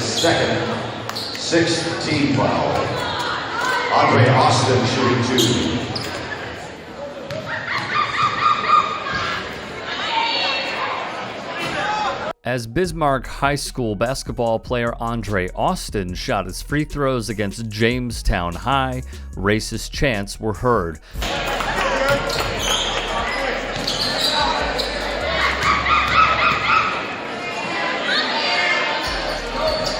his second, sixth team foul. Andre Austin shooting 2. As Bismarck High School basketball player Andre Austin shot his free throws against Jamestown High, racist chants were heard.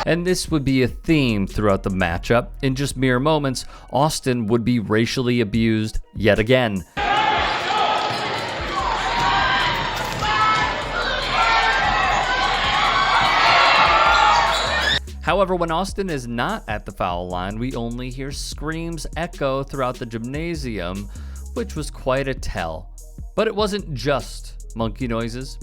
And this would be a theme throughout the matchup. In just mere moments, Austin would be racially abused yet again. However, when Austin is not at the foul line, we only hear screams echo throughout the gymnasium, which was quite a tell. But it wasn't just monkey noises.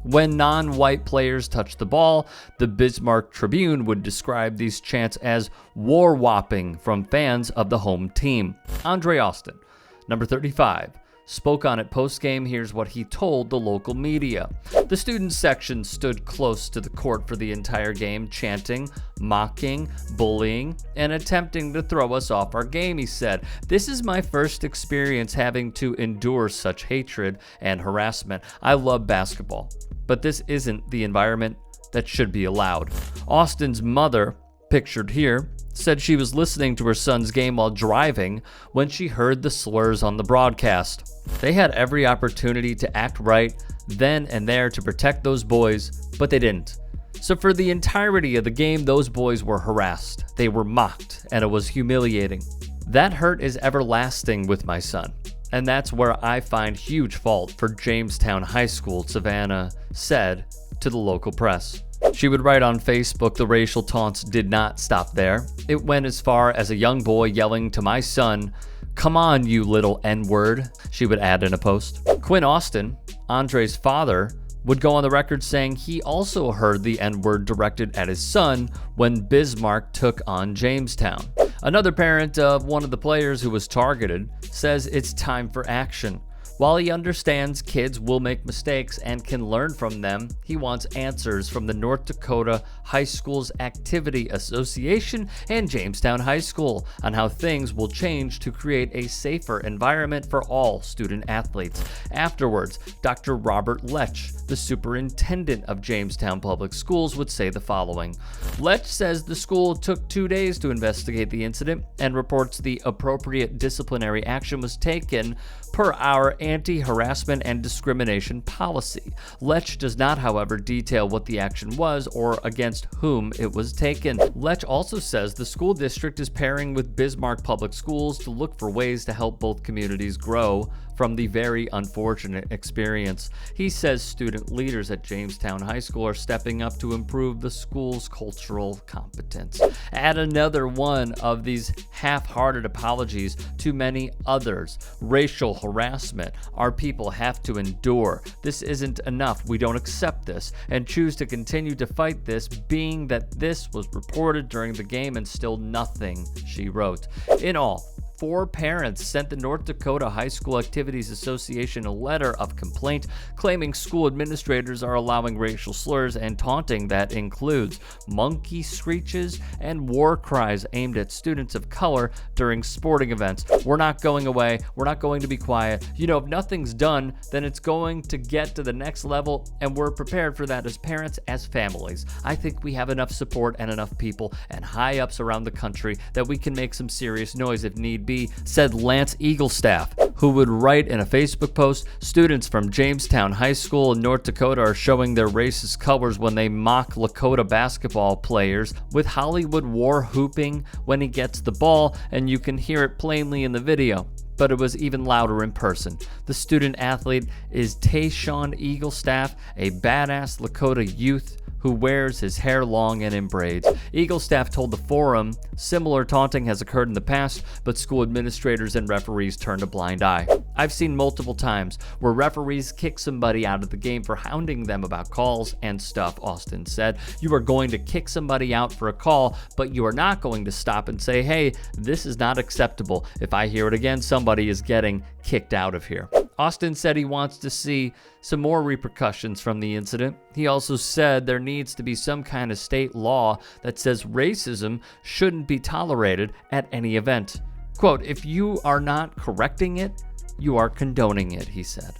When non-white players touched the ball, the Bismarck Tribune would describe these chants as war-whopping from fans of the home team. Andre Austin, number 35, spoke on it post-game. Here's what he told the local media. The student section stood close to the court for the entire game, chanting, mocking, bullying, and attempting to throw us off our game, he said. This is my first experience having to endure such hatred and harassment. I love basketball, but this isn't the environment that should be allowed. Austin's mother, pictured here, said she was listening to her son's game while driving when she heard the slurs on the broadcast. They had every opportunity to act right then and there to protect those boys, but they didn't. So for the entirety of the game, those boys were harassed. They were mocked, and it was humiliating. That hurt is everlasting with my son, and that's where I find huge fault for Jamestown High School, Savannah said to the local press. She would write on Facebook, the racial taunts did not stop there. It went as far as a young boy yelling to my son, "Come on, you little N-word," she would add in a post. Quinn Austin, Andre's father, would go on the record saying he also heard the N-word directed at his son when Bismarck took on Jamestown. Another parent of one of the players who was targeted says it's time for action. While he understands kids will make mistakes and can learn from them, he wants answers from the North Dakota High Schools Activity Association and Jamestown High School on how things will change to create a safer environment for all student athletes. Afterwards, Dr. Robert Lech, the superintendent of Jamestown Public Schools, would say the following. Lech says the school took 2 days to investigate the incident and reports the appropriate disciplinary action was taken per our anti-harassment and discrimination policy. Lech does not, however, detail what the action was or against whom it was taken. Lech also says the school district is pairing with Bismarck Public Schools to look for ways to help both communities grow from the very unfortunate experience. He says student leaders at Jamestown High School are stepping up to improve the school's cultural competence. Add another one of these half-hearted apologies to many others. Racial harassment our people have to endure. This isn't enough. We don't accept this and choose to continue to fight this, being that this was reported during the game and still nothing, she wrote. In all, 4 parents sent the North Dakota High School Activities Association a letter of complaint claiming school administrators are allowing racial slurs and taunting that includes monkey screeches and war cries aimed at students of color during sporting events. We're not going away. We're not going to be quiet. You know, if nothing's done, then it's going to get to the next level, and we're prepared for that as parents, as families. I think we have enough support and enough people and high-ups around the country that we can make some serious noise if need be, said Lance Eaglestaff, who would write in a Facebook post, students from Jamestown High School in North Dakota are showing their racist colors when they mock Lakota basketball players with Hollywood war hooping when he gets the ball, and you can hear it plainly in the video. But it was even louder in person. The student athlete is Tayshawn Eaglestaff, a badass Lakota youth who wears his hair long and in braids. Eagle staff told the forum similar taunting has occurred in the past, but school administrators and referees turned a blind eye. I've seen multiple times where referees kick somebody out of the game for hounding them about calls and stuff, Austin said. You are going to kick somebody out for a call, but you are not going to stop and say, hey, this is not acceptable. If I hear it again, somebody is getting kicked out of here. Austin said he wants to see some more repercussions from the incident. He also said there needs to be some kind of state law that says racism shouldn't be tolerated at any event. Quote, if you are not correcting it, you are condoning it, he said.